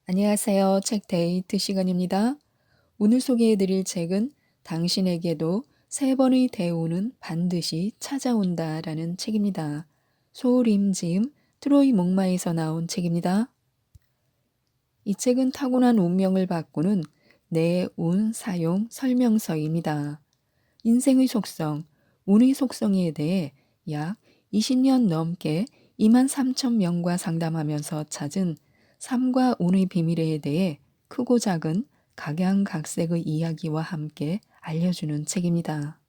안녕하세요. 책 데이트 시간입니다. 오늘 소개해드릴 책은 당신에게도 세 번의 대우는 반드시 찾아온다라는 책입니다. 소림지음 트로이 목마에서 나온 책입니다. 이 책은 타고난 운명을 바꾸는 내 운 사용 설명서입니다. 인생의 속성, 운의 속성에 대해 약 20년 넘게 2만 3천 명과 상담하면서 찾은 삶과 운의 비밀에 대해 크고 작은 각양각색의 이야기와 함께 알려주는 책입니다.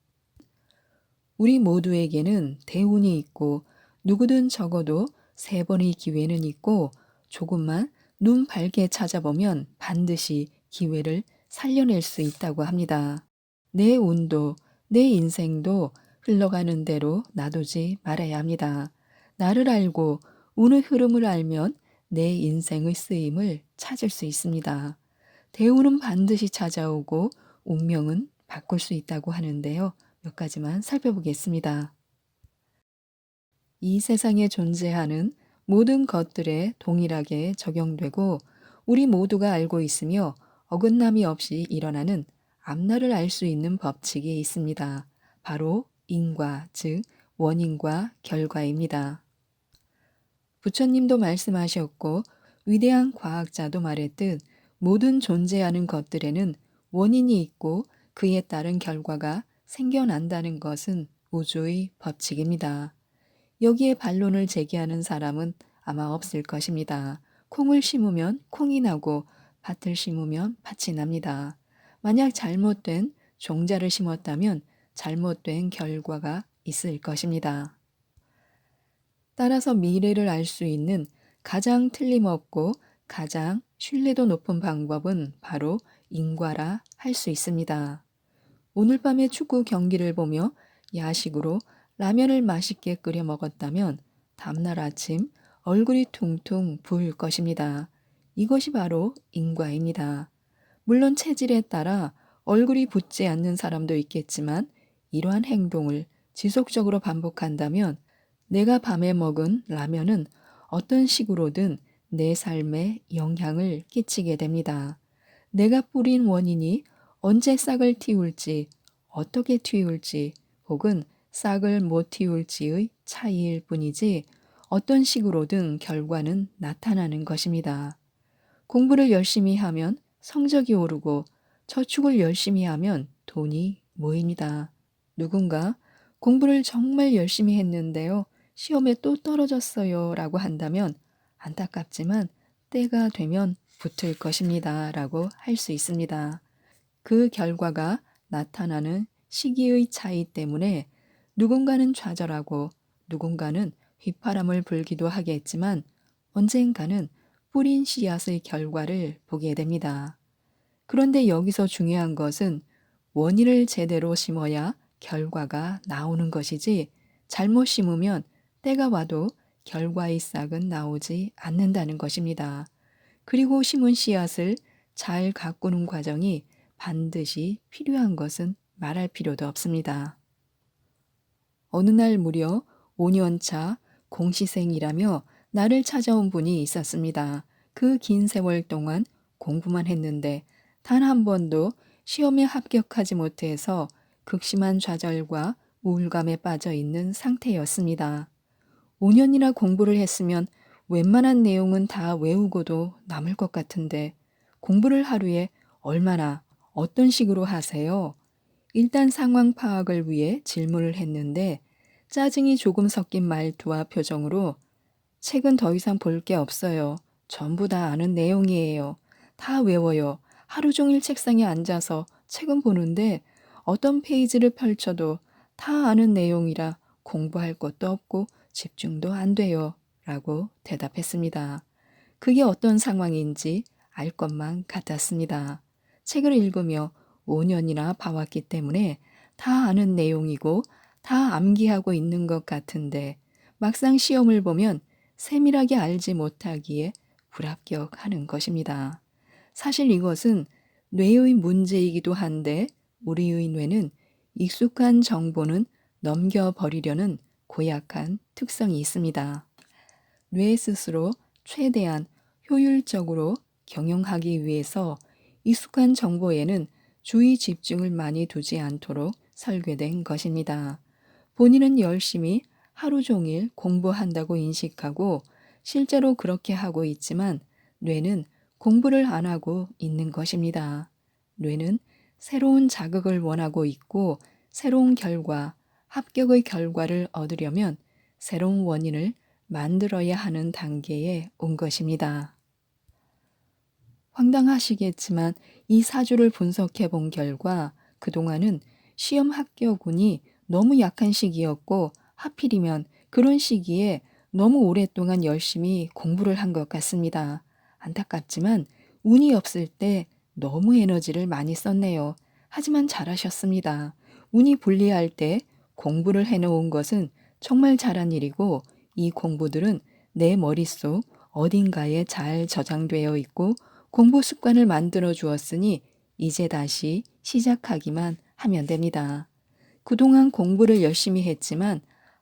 우리 모두에게는 대운이 있고 누구든 적어도 세 번의 기회는 있고 조금만 눈 밝게 찾아보면 반드시 기회를 살려낼 수 있다고 합니다. 내 운도 내 인생도 흘러가는 대로 놔두지 말아야 합니다. 나를 알고 운의 흐름을 알면 내 인생의 쓰임을 찾을 수 있습니다. 대운은 반드시 찾아오고 운명은 바꿀 수 있다고 하는데요. 몇 가지만 살펴보겠습니다. 이 세상에 존재하는 모든 것들에 동일하게 적용되고 우리 모두가 알고 있으며 어긋남이 없이 일어나는 앞날을 알 수 있는 법칙이 있습니다. 바로 인과, 즉 원인과 결과입니다. 부처님도 말씀하셨고 위대한 과학자도 말했듯 모든 존재하는 것들에는 원인이 있고 그에 따른 결과가 생겨난다는 것은 우주의 법칙입니다. 여기에 반론을 제기하는 사람은 아마 없을 것입니다. 콩을 심으면 콩이 나고 밭을 심으면 밭이 납니다. 만약 잘못된 종자를 심었다면 잘못된 결과가 있을 것입니다. 따라서 미래를 알 수 있는 가장 틀림없고 가장 신뢰도 높은 방법은 바로 인과라 할 수 있습니다. 오늘 밤에 축구 경기를 보며 야식으로 라면을 맛있게 끓여 먹었다면 다음날 아침 얼굴이 퉁퉁 부을 것입니다. 이것이 바로 인과입니다. 물론 체질에 따라 얼굴이 붓지 않는 사람도 있겠지만 이러한 행동을 지속적으로 반복한다면 내가 밤에 먹은 라면은 어떤 식으로든 내 삶에 영향을 끼치게 됩니다. 내가 뿌린 원인이 언제 싹을 틔울지, 어떻게 틔울지, 혹은 싹을 못 틔울지의 차이일 뿐이지 어떤 식으로든 결과는 나타나는 것입니다. 공부를 열심히 하면 성적이 오르고 저축을 열심히 하면 돈이 모입니다. 누군가 공부를 정말 열심히 했는데요. 시험에 또 떨어졌어요 라고 한다면 안타깝지만 때가 되면 붙을 것입니다 라고 할 수 있습니다. 그 결과가 나타나는 시기의 차이 때문에 누군가는 좌절하고 누군가는 휘파람을 불기도 하겠지만 언젠가는 뿌린 씨앗의 결과를 보게 됩니다. 그런데 여기서 중요한 것은 원인을 제대로 심어야 결과가 나오는 것이지 잘못 심으면 때가 와도 결과의 싹은 나오지 않는다는 것입니다. 그리고 심은 씨앗을 잘 가꾸는 과정이 반드시 필요한 것은 말할 필요도 없습니다. 어느 날 무려 5년차 공시생이라며 나를 찾아온 분이 있었습니다. 그 긴 세월 동안 공부만 했는데 단 한 번도 시험에 합격하지 못해서 극심한 좌절과 우울감에 빠져 있는 상태였습니다. 5년이나 공부를 했으면 웬만한 내용은 다 외우고도 남을 것 같은데 공부를 하루에 얼마나 어떤 식으로 하세요? 일단 상황 파악을 위해 질문을 했는데 짜증이 조금 섞인 말투와 표정으로 책은 더 이상 볼 게 없어요. 전부 다 아는 내용이에요. 다 외워요. 하루 종일 책상에 앉아서 책은 보는데 어떤 페이지를 펼쳐도 다 아는 내용이라 공부할 것도 없고 집중도 안 돼요. 라고 대답했습니다. 그게 어떤 상황인지 알 것만 같았습니다. 책을 읽으며 5년이나 봐왔기 때문에 다 아는 내용이고 다 암기하고 있는 것 같은데 막상 시험을 보면 세밀하게 알지 못하기에 불합격하는 것입니다. 사실 이것은 뇌의 문제이기도 한데 우리의 뇌는 익숙한 정보는 넘겨버리려는 고약한 특성이 있습니다. 뇌 스스로 최대한 효율적으로 경영하기 위해서 익숙한 정보에는 주의 집중을 많이 두지 않도록 설계된 것입니다. 본인은 열심히 하루 종일 공부한다고 인식하고 실제로 그렇게 하고 있지만 뇌는 공부를 안 하고 있는 것입니다. 뇌는 새로운 자극을 원하고 있고 새로운 결과, 합격의 결과를 얻으려면 새로운 원인을 만들어야 하는 단계에 온 것입니다. 황당하시겠지만 이 사주를 분석해 본 결과 그동안은 시험 합격운이 너무 약한 시기였고 하필이면 그런 시기에 너무 오랫동안 열심히 공부를 한 것 같습니다. 안타깝지만 운이 없을 때 너무 에너지를 많이 썼네요. 하지만 잘하셨습니다. 운이 불리할 때 공부를 해놓은 것은 정말 잘한 일이고 이 공부들은 내 머릿속 어딘가에 잘 저장되어 있고 공부 습관을 만들어 주었으니 이제 다시 시작하기만 하면 됩니다. 그동안 공부를 열심히 했지만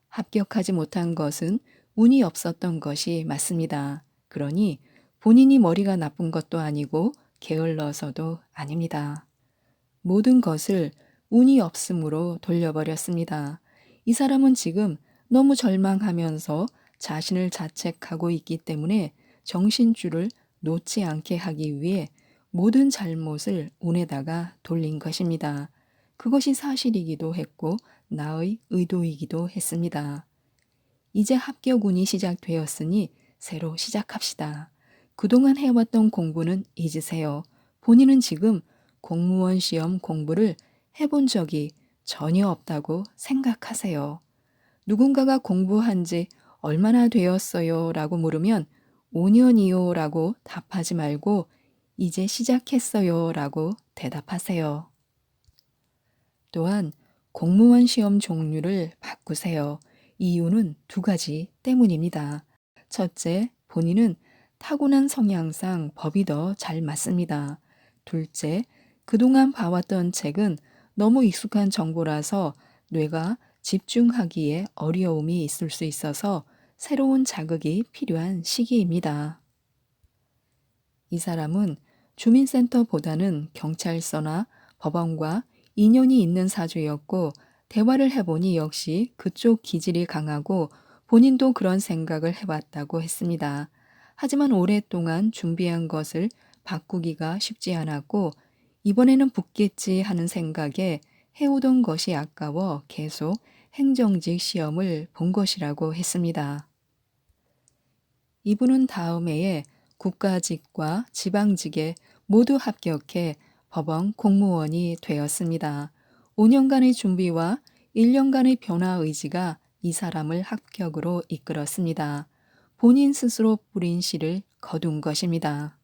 합격하지 못한 것은 운이 없었던 것이 맞습니다. 그러니 본인이 머리가 나쁜 것도 아니고 게을러서도 아닙니다. 모든 것을 운이 없음으로 돌려버렸습니다. 이 사람은 지금 너무 절망하면서 자신을 자책하고 있기 때문에 정신줄을 놓지 않게 하기 위해 모든 잘못을 운에다가 돌린 것입니다. 그것이 사실이기도 했고 나의 의도이기도 했습니다. 이제 합격운이 시작되었으니 새로 시작합시다. 그동안 해왔던 공부는 잊으세요. 본인은 지금 공무원 시험 공부를 해본 적이 전혀 없다고 생각하세요. 누군가가 공부한 지 얼마나 되었어요? 라고 물으면 5년이요 라고 답하지 말고 이제 시작했어요 라고 대답하세요. 또한 공무원 시험 종류를 바꾸세요. 이유는 두 가지 때문입니다. 첫째, 본인은 타고난 성향상 법이 더 잘 맞습니다. 둘째, 그동안 봐왔던 책은 너무 익숙한 정보라서 뇌가 집중하기에 어려움이 있을 수 있어서 새로운 자극이 필요한 시기입니다. 이 사람은 주민센터보다는 경찰서나 법원과 인연이 있는 사주였고 대화를 해보니 역시 그쪽 기질이 강하고 본인도 그런 생각을 해봤다고 했습니다. 하지만 오랫동안 준비한 것을 바꾸기가 쉽지 않았고 이번에는 붙겠지 하는 생각에 해오던 것이 아까워 계속 행정직 시험을 본 것이라고 했습니다. 이분은 다음 해에 국가직과 지방직에 모두 합격해 법원 공무원이 되었습니다. 5년간의 준비와 1년간의 변화 의지가 이 사람을 합격으로 이끌었습니다. 본인 스스로 뿌린 씨를 거둔 것입니다.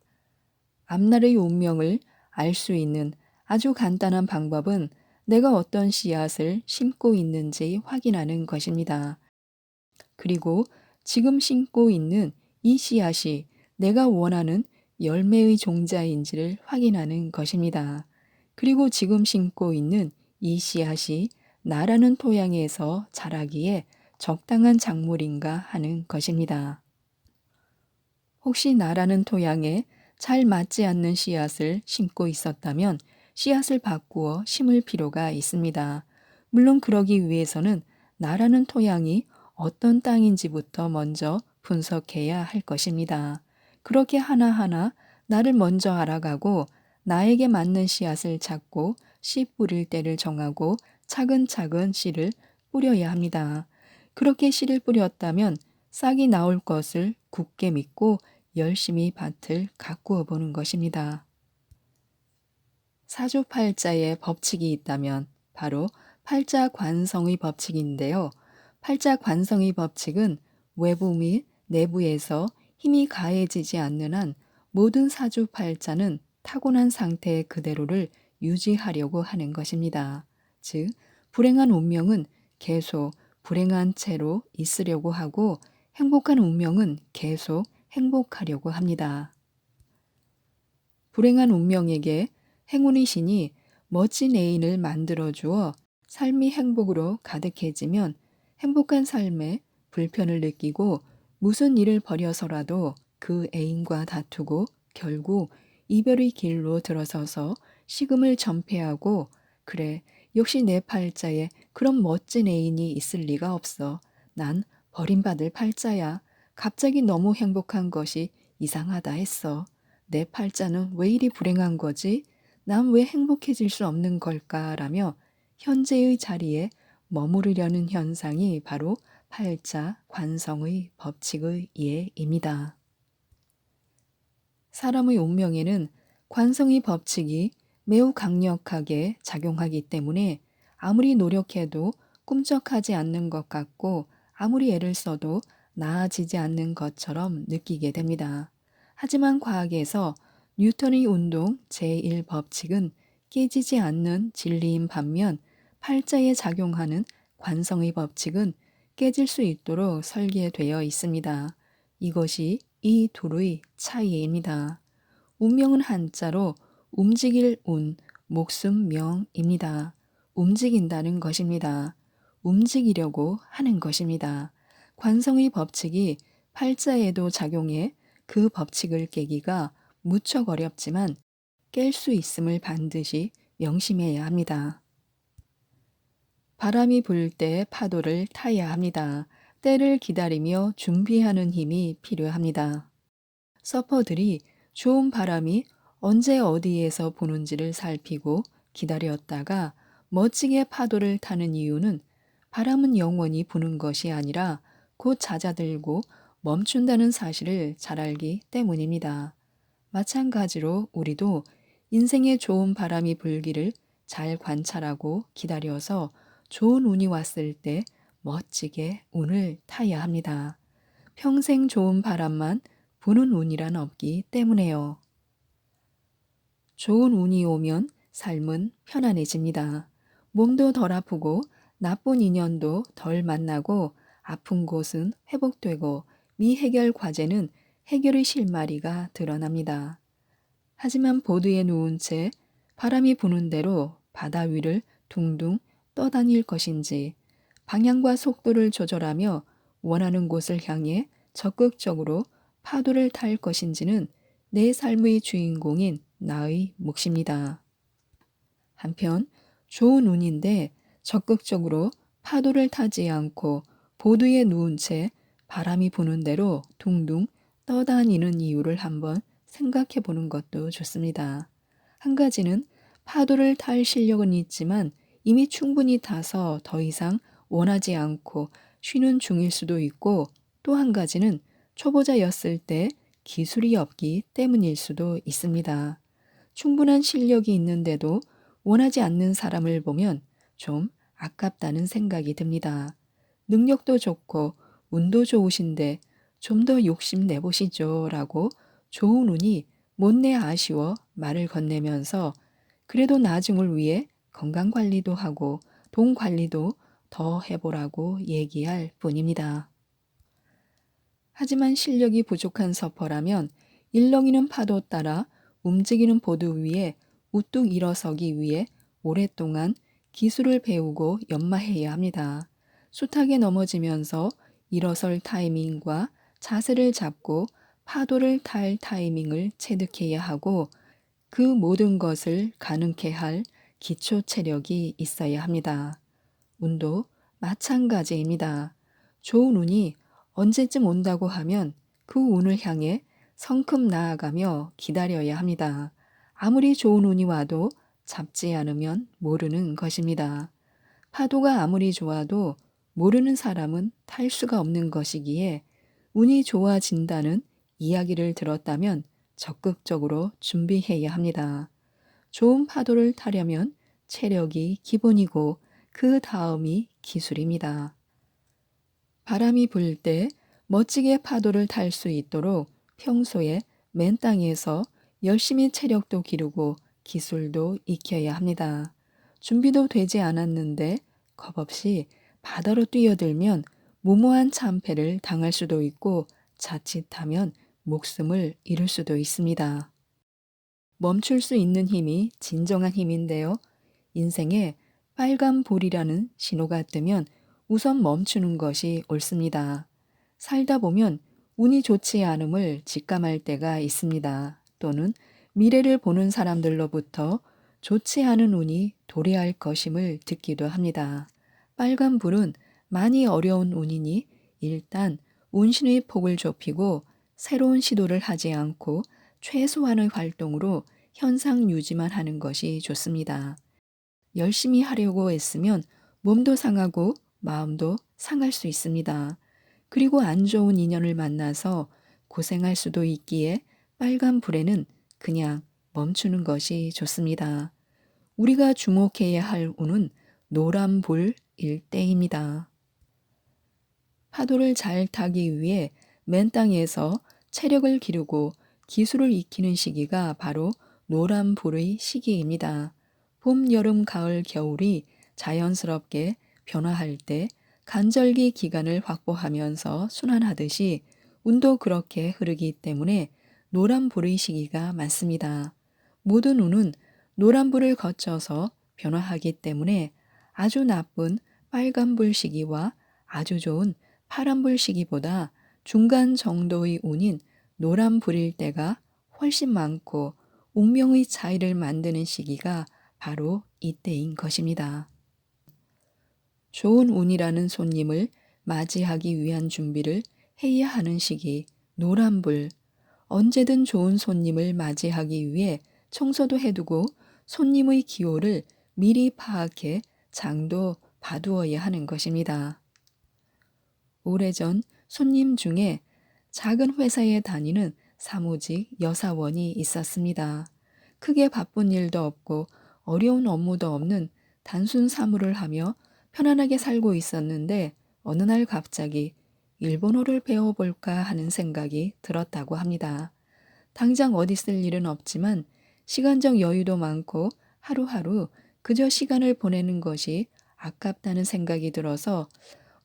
앞날의 운명을 알 수 있는 아주 간단한 방법은 내가 어떤 씨앗을 심고 있는지 확인하는 것입니다. 그리고 지금 심고 있는 이 씨앗이 내가 원하는 열매의 종자인지를 확인하는 것입니다. 그리고 지금 심고 있는 이 씨앗이 나라는 토양에서 자라기에 적당한 작물인가 하는 것입니다. 혹시 나라는 토양에 잘 맞지 않는 씨앗을 심고 있었다면 씨앗을 바꾸어 심을 필요가 있습니다. 물론 그러기 위해서는 나라는 토양이 어떤 땅인지부터 먼저 분석해야 할 것입니다. 그렇게 하나하나 나를 먼저 알아가고 나에게 맞는 씨앗을 찾고 씨 뿌릴 때를 정하고 차근차근 씨를 뿌려야 합니다. 그렇게 씨를 뿌렸다면 싹이 나올 것을 굳게 믿고 열심히 밭을 가꾸어 보는 것입니다. 사주팔자에 법칙이 있다면 바로 팔자관성의 법칙인데요. 팔자관성의 법칙은 외부 및 내부에서 힘이 가해지지 않는 한 모든 사주팔자는 타고난 상태 그대로를 유지하려고 하는 것입니다. 즉, 불행한 운명은 계속 불행한 채로 있으려고 하고 행복한 운명은 계속 행복하려고 합니다. 불행한 운명에게 행운의 신이 멋진 애인을 만들어 주어 삶이 행복으로 가득해지면 행복한 삶에 불편을 느끼고 무슨 일을 벌여서라도 그 애인과 다투고 결국 이별의 길로 들어서서 식음을 전폐하고 그래, 역시 내 팔자에 그런 멋진 애인이 있을 리가 없어. 난 버림받을 팔자야. 갑자기 너무 행복한 것이 이상하다 했어. 내 팔자는 왜 이리 불행한 거지? 난 왜 행복해질 수 없는 걸까라며 현재의 자리에 머무르려는 현상이 바로 팔자 관성의 법칙의 이해입니다. 사람의 운명에는 관성의 법칙이 매우 강력하게 작용하기 때문에 아무리 노력해도 꿈쩍하지 않는 것 같고 아무리 애를 써도 나아지지 않는 것처럼 느끼게 됩니다. 하지만 과학에서 뉴턴의 운동 제1법칙은 깨지지 않는 진리인 반면 팔자에 작용하는 관성의 법칙은 깨질 수 있도록 설계되어 있습니다. 이것이 이 둘의 차이입니다. 운명은 한자로 움직일 운, 목숨 명입니다. 움직인다는 것입니다. 움직이려고 하는 것입니다. 관성의 법칙이 팔자에도 작용해 그 법칙을 깨기가 무척 어렵지만 깰 수 있음을 반드시 명심해야 합니다. 바람이 불 때 파도를 타야 합니다. 때를 기다리며 준비하는 힘이 필요합니다. 서퍼들이 좋은 바람이 언제 어디에서 부는지를 살피고 기다렸다가 멋지게 파도를 타는 이유는 바람은 영원히 부는 것이 아니라 곧 잦아들고 멈춘다는 사실을 잘 알기 때문입니다. 마찬가지로 우리도 인생에 좋은 바람이 불기를 잘 관찰하고 기다려서 좋은 운이 왔을 때 멋지게 운을 타야 합니다. 평생 좋은 바람만 부는 운이란 없기 때문에요. 좋은 운이 오면 삶은 편안해집니다. 몸도 덜 아프고 나쁜 인연도 덜 만나고 아픈 곳은 회복되고 미해결 과제는 해결의 실마리가 드러납니다. 하지만 보드에 누운 채 바람이 부는 대로 바다 위를 둥둥 떠다닐 것인지 방향과 속도를 조절하며 원하는 곳을 향해 적극적으로 파도를 탈 것인지는 내 삶의 주인공인 나의 몫입니다. 한편 좋은 운인데 적극적으로 파도를 타지 않고 보드에 누운 채 바람이 부는 대로 둥둥 떠다니는 이유를 한번 생각해 보는 것도 좋습니다. 한 가지는 파도를 탈 실력은 있지만 이미 충분히 타서 더 이상 원하지 않고 쉬는 중일 수도 있고 또 한 가지는 초보자였을 때 기술이 없기 때문일 수도 있습니다. 충분한 실력이 있는데도 원하지 않는 사람을 보면 좀 아깝다는 생각이 듭니다. 능력도 좋고 운도 좋으신데 좀 더 욕심 내보시죠 라고 좋은 운이 못내 아쉬워 말을 건네면서 그래도 나중을 위해 건강관리도 하고 돈 관리도 더 해보라고 얘기할 뿐입니다. 하지만 실력이 부족한 서퍼라면 일렁이는 파도 따라 움직이는 보드 위에 우뚝 일어서기 위해 오랫동안 기술을 배우고 연마해야 합니다. 숱하게 넘어지면서 일어설 타이밍과 자세를 잡고 파도를 탈 타이밍을 체득해야 하고 그 모든 것을 가능케 할 기초 체력이 있어야 합니다. 운도 마찬가지입니다. 좋은 운이 언제쯤 온다고 하면 그 운을 향해 성큼 나아가며 기다려야 합니다. 아무리 좋은 운이 와도 잡지 않으면 모르는 것입니다. 파도가 아무리 좋아도 모르는 사람은 탈 수가 없는 것이기에 운이 좋아진다는 이야기를 들었다면 적극적으로 준비해야 합니다. 좋은 파도를 타려면 체력이 기본이고 그 다음이 기술입니다. 바람이 불 때 멋지게 파도를 탈 수 있도록 평소에 맨 땅에서 열심히 체력도 기르고 기술도 익혀야 합니다. 준비도 되지 않았는데 겁없이 바다로 뛰어들면 무모한 참패를 당할 수도 있고 자칫하면 목숨을 잃을 수도 있습니다. 멈출 수 있는 힘이 진정한 힘인데요. 인생에 빨간 불이라는 신호가 뜨면 우선 멈추는 것이 옳습니다. 살다 보면 운이 좋지 않음을 직감할 때가 있습니다. 또는 미래를 보는 사람들로부터 좋지 않은 운이 도래할 것임을 듣기도 합니다. 빨간 불은 많이 어려운 운이니 일단 운신의 폭을 좁히고 새로운 시도를 하지 않고 최소한의 활동으로 현상 유지만 하는 것이 좋습니다. 열심히 하려고 애쓰면 몸도 상하고 마음도 상할 수 있습니다. 그리고 안 좋은 인연을 만나서 고생할 수도 있기에 빨간 불에는 그냥 멈추는 것이 좋습니다. 우리가 주목해야 할 운은 노란 불일 때입니다. 파도를 잘 타기 위해 맨 땅에서 체력을 기르고 기술을 익히는 시기가 바로 노란 불의 시기입니다. 봄, 여름, 가을, 겨울이 자연스럽게 변화할 때 간절기 기간을 확보하면서 순환하듯이 운도 그렇게 흐르기 때문에 노란불의 시기가 많습니다. 모든 운은 노란불을 거쳐서 변화하기 때문에 아주 나쁜 빨간불 시기와 아주 좋은 파란불 시기보다 중간 정도의 운인 노란불일 때가 훨씬 많고 운명의 차이를 만드는 시기가 바로 이때인 것입니다. 좋은 운이라는 손님을 맞이하기 위한 준비를 해야 하는 시기, 노란불. 언제든 좋은 손님을 맞이하기 위해 청소도 해두고 손님의 기호를 미리 파악해 장도 봐두어야 하는 것입니다. 오래전 손님 중에 작은 회사에 다니는 사무직 여사원이 있었습니다. 크게 바쁜 일도 없고 어려운 업무도 없는 단순 사무를 하며 편안하게 살고 있었는데 어느 날 갑자기 일본어를 배워볼까 하는 생각이 들었다고 합니다. 당장 어디 쓸 일은 없지만 시간적 여유도 많고 하루하루 그저 시간을 보내는 것이 아깝다는 생각이 들어서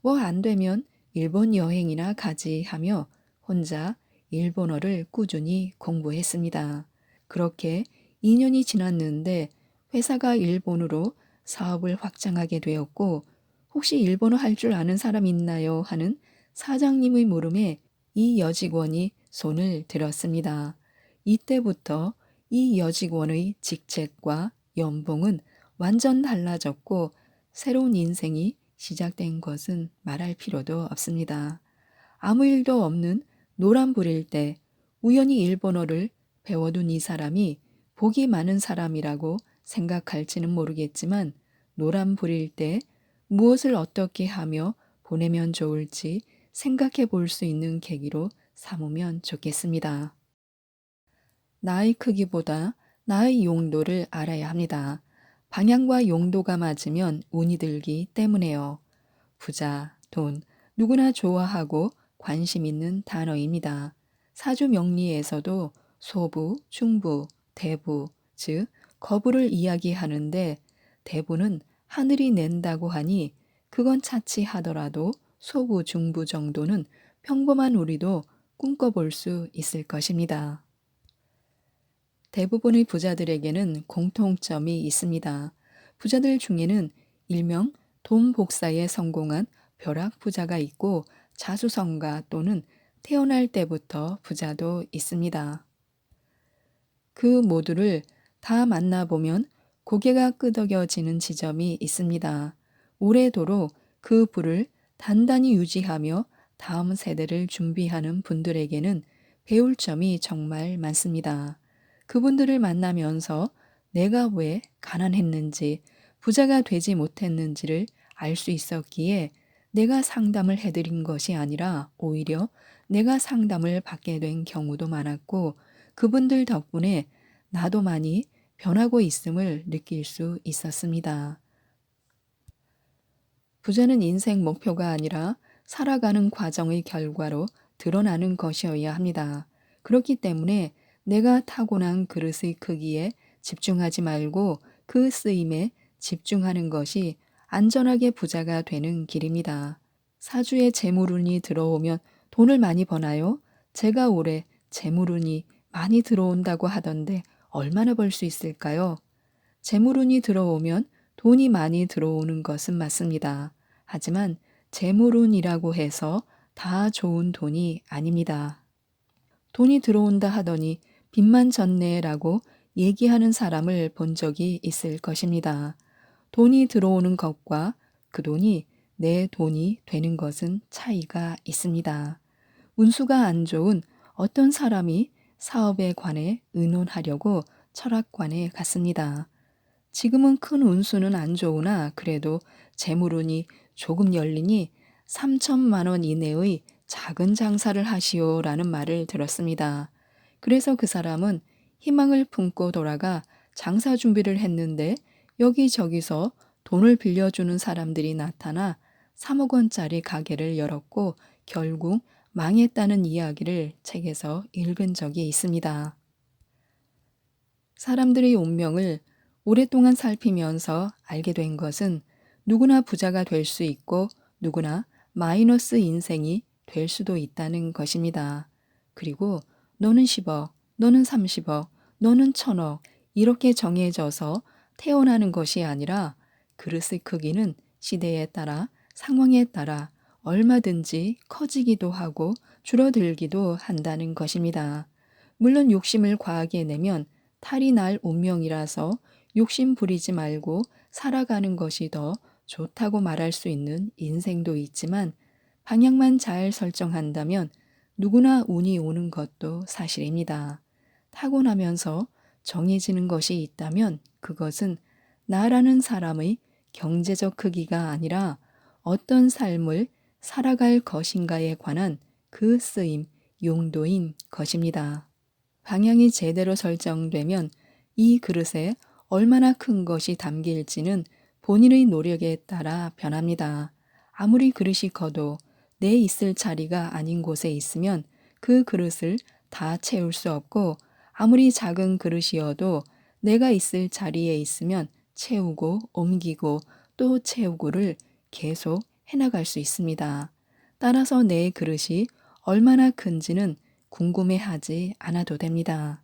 뭐 안 되면 일본 여행이나 가지 하며 혼자 일본어를 꾸준히 공부했습니다. 그렇게 2년이 지났는데 회사가 일본으로 사업을 확장하게 되었고 혹시 일본어 할 줄 아는 사람 있나요? 하는 사장님의 물음에 이 여직원이 손을 들었습니다. 이때부터 이 여직원의 직책과 연봉은 완전 달라졌고 새로운 인생이 시작된 것은 말할 필요도 없습니다. 아무 일도 없는 노란불일 때 우연히 일본어를 배워둔 이 사람이 복이 많은 사람이라고 생각할지는 모르겠지만 노란불일 때 무엇을 어떻게 하며 보내면 좋을지 생각해 볼 수 있는 계기로 삼으면 좋겠습니다. 나의 크기보다 나의 용도를 알아야 합니다. 방향과 용도가 맞으면 운이 들기 때문에요. 부자, 돈, 누구나 좋아하고 관심 있는 단어입니다. 사주 명리에서도 소부, 중부, 대부, 즉 거부를 이야기하는데 대부는 하늘이 낸다고 하니 그건 차치하더라도 소부, 중부 정도는 평범한 우리도 꿈꿔볼 수 있을 것입니다. 대부분의 부자들에게는 공통점이 있습니다. 부자들 중에는 일명 돈 복사에 성공한 벼락 부자가 있고 자수성가 또는 태어날 때부터 부자도 있습니다. 그 모두를 다 만나보면 고개가 끄덕여지는 지점이 있습니다. 오래도록 그 부를 단단히 유지하며 다음 세대를 준비하는 분들에게는 배울 점이 정말 많습니다. 그분들을 만나면서 내가 왜 가난했는지, 부자가 되지 못했는지를 알 수 있었기에 내가 상담을 해드린 것이 아니라 오히려 내가 상담을 받게 된 경우도 많았고 그분들 덕분에 나도 많이 변하고 있음을 느낄 수 있었습니다. 부자는 인생 목표가 아니라 살아가는 과정의 결과로 드러나는 것이어야 합니다. 그렇기 때문에 내가 타고난 그릇의 크기에 집중하지 말고 그 쓰임에 집중하는 것이 안전하게 부자가 되는 길입니다. 사주에 재물운이 들어오면 돈을 많이 버나요? 제가 올해 재물운이 많이 들어온다고 하던데 얼마나 벌 수 있을까요? 재물운이 들어오면 돈이 많이 들어오는 것은 맞습니다. 하지만 재물운이라고 해서 다 좋은 돈이 아닙니다. 돈이 들어온다 하더니 빚만 졌네라고 얘기하는 사람을 본 적이 있을 것입니다. 돈이 들어오는 것과 그 돈이 내 돈이 되는 것은 차이가 있습니다. 운수가 안 좋은 어떤 사람이 사업에 관해 의논하려고 철학관에 갔습니다. 지금은 큰 운수는 안 좋으나 그래도 재물운이 조금 열리니 3천만 원 이내의 작은 장사를 하시오라는 말을 들었습니다. 그래서 그 사람은 희망을 품고 돌아가 장사 준비를 했는데 여기저기서 돈을 빌려주는 사람들이 나타나 3억 원짜리 가게를 열었고 결국 망했다는 이야기를 책에서 읽은 적이 있습니다. 사람들의 운명을 오랫동안 살피면서 알게 된 것은 누구나 부자가 될 수 있고 누구나 마이너스 인생이 될 수도 있다는 것입니다. 그리고 너는 10억, 너는 30억, 너는 1000억 이렇게 정해져서 태어나는 것이 아니라 그릇의 크기는 시대에 따라 상황에 따라 얼마든지 커지기도 하고 줄어들기도 한다는 것입니다. 물론 욕심을 과하게 내면 탈이 날 운명이라서 욕심 부리지 말고 살아가는 것이 더 좋다고 말할 수 있는 인생도 있지만 방향만 잘 설정한다면 누구나 운이 오는 것도 사실입니다. 타고나면서 정해지는 것이 있다면 그것은 나라는 사람의 경제적 크기가 아니라 어떤 삶을 살아갈 것인가에 관한 그 쓰임, 용도인 것입니다. 방향이 제대로 설정되면 이 그릇에 얼마나 큰 것이 담길지는 본인의 노력에 따라 변합니다. 아무리 그릇이 커도 내 있을 자리가 아닌 곳에 있으면 그 그릇을 다 채울 수 없고 아무리 작은 그릇이어도 내가 있을 자리에 있으면 채우고 옮기고 또 채우고를 계속 해나갈 수 있습니다. 따라서 내 그릇이 얼마나 큰지는 궁금해하지 않아도 됩니다.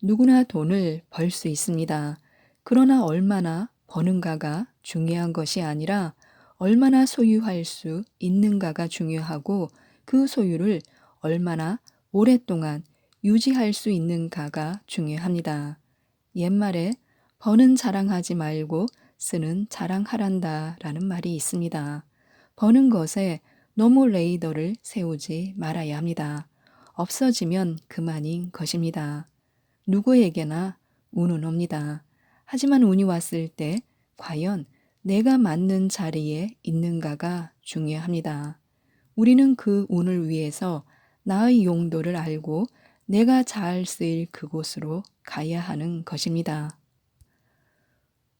누구나 돈을 벌 수 있습니다. 그러나 얼마나 버는가가 중요한 것이 아니라 얼마나 소유할 수 있는가가 중요하고 그 소유를 얼마나 오랫동안 유지할 수 있는가가 중요합니다. 옛말에 버는 자랑하지 말고 쓰는 자랑하란다 라는 말이 있습니다. 버는 것에 너무 레이더를 세우지 말아야 합니다. 없어지면 그만인 것입니다. 누구에게나 운은 옵니다. 하지만 운이 왔을 때 과연 내가 맞는 자리에 있는가가 중요합니다. 우리는 그 운을 위해서 나의 용도를 알고 내가 잘 쓰일 그곳으로 가야 하는 것입니다.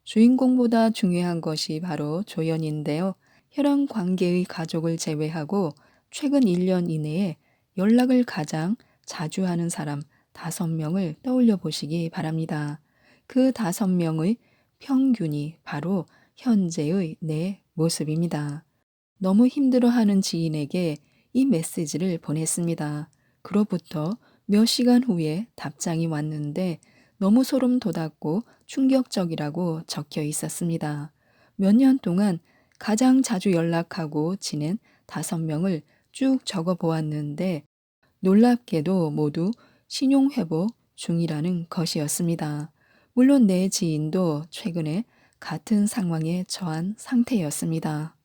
주인공보다 중요한 것이 바로 조연인데요. 혈연 관계의 가족을 제외하고 최근 1년 이내에 연락을 가장 자주 하는 사람 5명을 떠올려 보시기 바랍니다. 그 5명의 평균이 바로 현재의 내 모습입니다. 너무 힘들어하는 지인에게 이 메시지를 보냈습니다. 그로부터 몇 시간 후에 답장이 왔는데 너무 소름 돋았고 충격적이라고 적혀 있었습니다. 몇 년 동안 가장 자주 연락하고 지낸 5명을 쭉 적어 보았는데 놀랍게도 모두 신용회복 중이라는 것이었습니다. 물론 내 지인도 최근에 같은 상황에 처한 상태였습니다.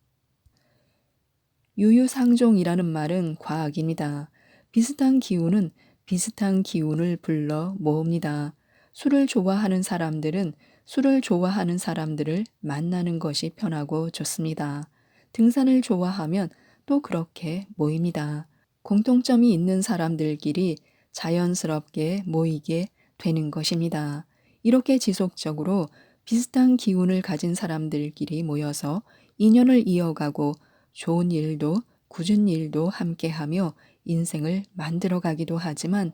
유유상종이라는 말은 과학입니다. 비슷한 기운은 비슷한 기운을 불러 모읍니다. 술을 좋아하는 사람들은 술을 좋아하는 사람들을 만나는 것이 편하고 좋습니다. 등산을 좋아하면 또 그렇게 모입니다. 공통점이 있는 사람들끼리 자연스럽게 모이게 되는 것입니다. 이렇게 지속적으로 비슷한 기운을 가진 사람들끼리 모여서 인연을 이어가고 좋은 일도 굳은 일도 함께하며 인생을 만들어가기도 하지만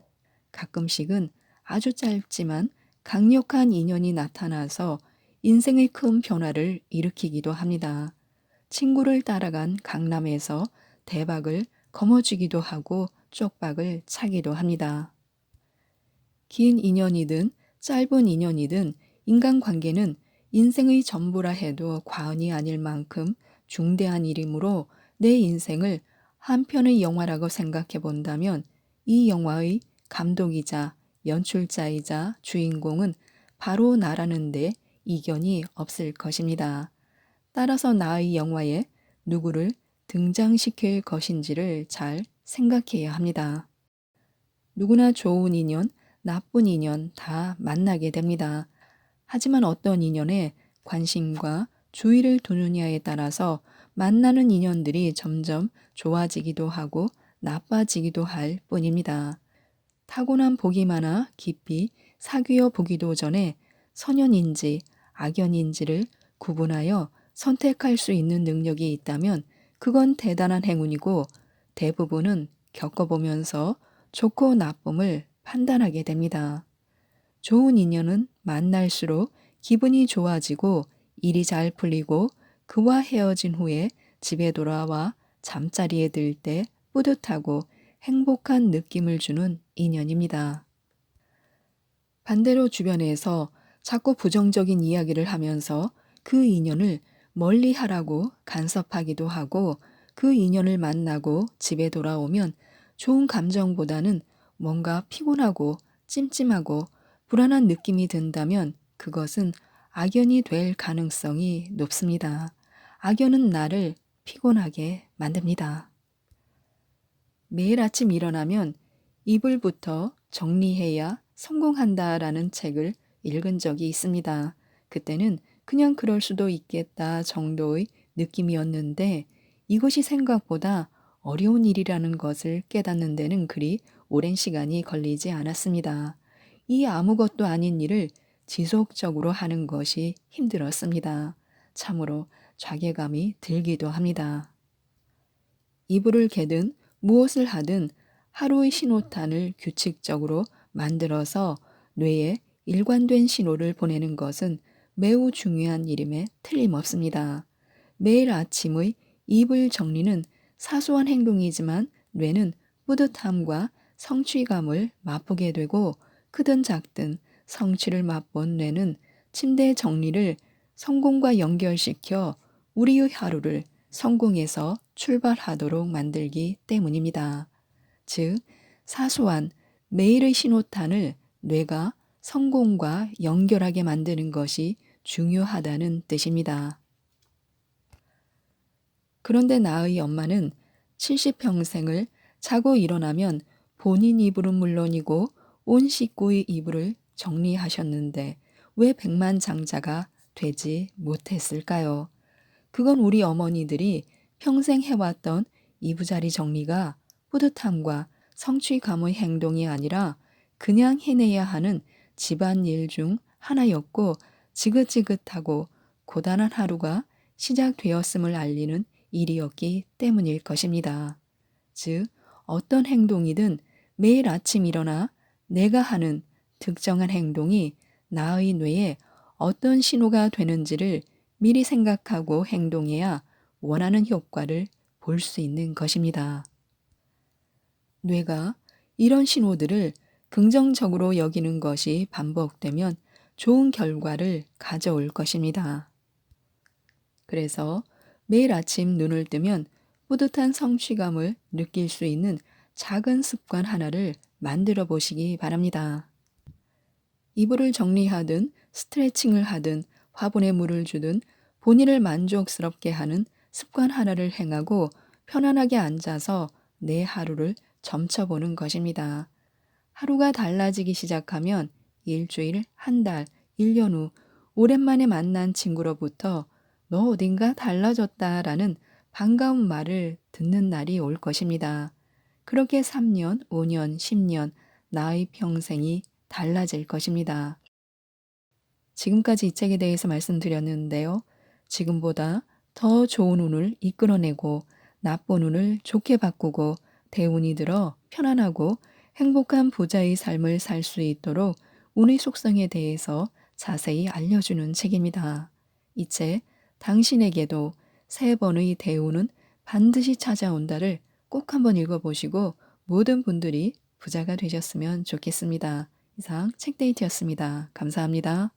가끔씩은 아주 짧지만 강력한 인연이 나타나서 인생의 큰 변화를 일으키기도 합니다. 친구를 따라간 강남에서 대박을 거머쥐기도 하고 쪽박을 차기도 합니다. 긴 인연이든 짧은 인연이든 인간관계는 인생의 전부라 해도 과언이 아닐 만큼 중대한 일이므로 내 인생을 한 편의 영화라고 생각해 본다면 이 영화의 감독이자 연출자이자 주인공은 바로 나라는데 이견이 없을 것입니다. 따라서 나의 영화에 누구를 등장시킬 것인지를 잘 생각해야 합니다. 누구나 좋은 인연, 나쁜 인연 다 만나게 됩니다. 하지만 어떤 인연에 관심과 주의를 두느냐에 따라서 만나는 인연들이 점점 좋아지기도 하고 나빠지기도 할 뿐입니다. 타고난 복이 많아 깊이 사귀어 보기도 전에 선연인지 악연인지를 구분하여 선택할 수 있는 능력이 있다면 그건 대단한 행운이고 대부분은 겪어보면서 좋고 나쁨을 판단하게 됩니다. 좋은 인연은 만날수록 기분이 좋아지고 일이 잘 풀리고 그와 헤어진 후에 집에 돌아와 잠자리에 들 때 뿌듯하고 행복한 느낌을 주는 인연입니다. 반대로 주변에서 자꾸 부정적인 이야기를 하면서 그 인연을 멀리 하라고 간섭하기도 하고 그 인연을 만나고 집에 돌아오면 좋은 감정보다는 뭔가 피곤하고 찜찜하고 불안한 느낌이 든다면 그것은 악연이 될 가능성이 높습니다. 악연은 나를 피곤하게 만듭니다. 매일 아침 일어나면 이불부터 정리해야 성공한다라는 책을 읽은 적이 있습니다. 그때는 그냥 그럴 수도 있겠다 정도의 느낌이었는데 이것이 생각보다 어려운 일이라는 것을 깨닫는 데는 그리 오랜 시간이 걸리지 않았습니다. 이 아무것도 아닌 일을 지속적으로 하는 것이 힘들었습니다. 참으로 자괴감이 들기도 합니다. 이불을 개든 무엇을 하든 하루의 신호탄을 규칙적으로 만들어서 뇌에 일관된 신호를 보내는 것은 매우 중요한 일임에 틀림없습니다. 매일 아침의 이불 정리는 사소한 행동이지만 뇌는 뿌듯함과 성취감을 맛보게 되고 크든 작든 성취를 맛본 뇌는 침대 정리를 성공과 연결시켜 우리의 하루를 성공해서 출발하도록 만들기 때문입니다. 즉, 사소한 매일의 신호탄을 뇌가 성공과 연결하게 만드는 것이 중요하다는 뜻입니다. 그런데 나의 엄마는 70평생을 자고 일어나면 본인 이불은 물론이고 온 식구의 이불을 정리하셨는데 왜 백만장자가 되지 못했을까요? 그건 우리 어머니들이 평생 해왔던 이부자리 정리가 뿌듯함과 성취감의 행동이 아니라 그냥 해내야 하는 집안일 중 하나였고 지긋지긋하고 고단한 하루가 시작되었음을 알리는 일이었기 때문일 것입니다. 즉, 어떤 행동이든 매일 아침 일어나 내가 하는 특정한 행동이 나의 뇌에 어떤 신호가 되는지를 미리 생각하고 행동해야 원하는 효과를 볼 수 있는 것입니다. 뇌가 이런 신호들을 긍정적으로 여기는 것이 반복되면 좋은 결과를 가져올 것입니다. 그래서 매일 아침 눈을 뜨면 뿌듯한 성취감을 느낄 수 있는 작은 습관 하나를 만들어 보시기 바랍니다. 이불을 정리하든 스트레칭을 하든 화분에 물을 주든 본인을 만족스럽게 하는 습관 하나를 행하고 편안하게 앉아서 내 하루를 점쳐보는 것입니다. 하루가 달라지기 시작하면 일주일, 한 달, 1년 후 오랜만에 만난 친구로부터 너 어딘가 달라졌다라는 반가운 말을 듣는 날이 올 것입니다. 그렇게 3년, 5년, 10년, 나의 평생이 달라질 것입니다. 지금까지 이 책에 대해서 말씀드렸는데요. 지금보다 더 좋은 운을 이끌어내고 나쁜 운을 좋게 바꾸고 대운이 들어 편안하고 행복한 부자의 삶을 살 수 있도록 운의 속성에 대해서 자세히 알려주는 책입니다. 이 책, 당신에게도 3번의 대운은 반드시 찾아온다를 꼭 한번 읽어보시고 모든 분들이 부자가 되셨으면 좋겠습니다. 이상 책데이트였습니다. 감사합니다.